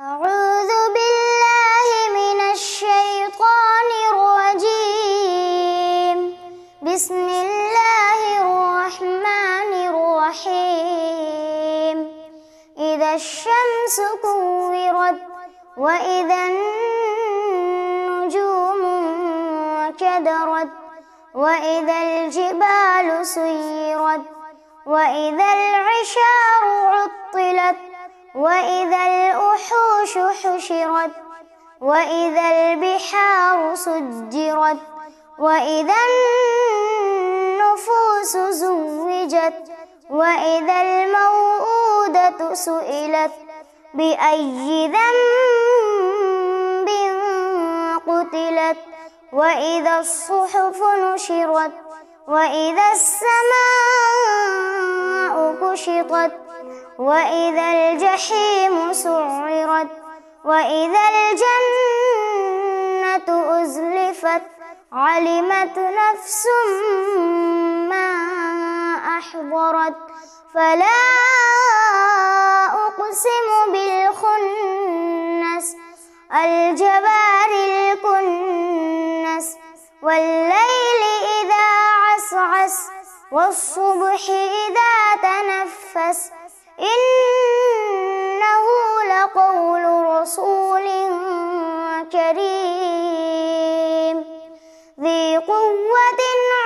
أعوذ بالله من الشيطان الرجيم. بسم الله الرحمن الرحيم. إذا الشمس كورت وإذا النجوم انكدرت وإذا الجبال سيرت وإذا العشار عطلت وإذا الوحوش حشرت وإذا البحار سجرت وإذا النفوس زوجت وإذا الموءودة سئلت بأي ذنب قتلت وإذا الصحف نشرت وإذا السماء كشطت وإذا الجحيم سعرت وإذا الجنة أزلفت علمت نفس ما أحضرت فلا أقسم بالخنس الجوار الكنس والليل إذا عسعس والصبح إذا تنفس إنه لقول رسول كريم ذي قوة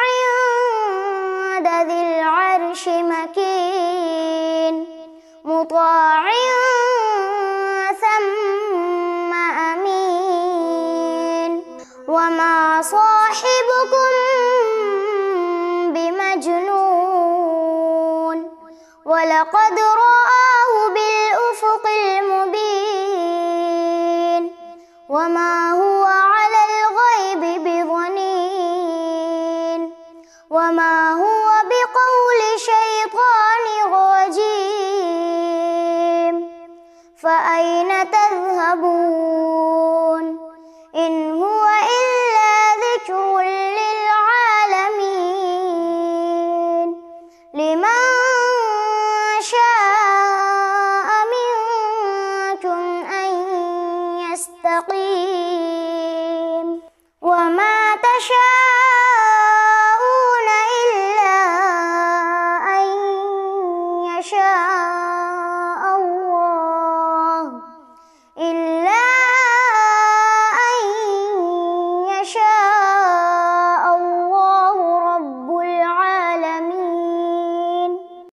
عند ذي العرش مكين مطاع ثم أمين وما صاحبكم بمجنون ولقد رآه بالأفق المبين وما هو على الغيب بضنين وما هو بقول شيطان رجيم فأين تذهبون إن هو إلا ذكر للعالمين لمن شاء منكم أن يستقيم وما تشاءون إلا أن يشاء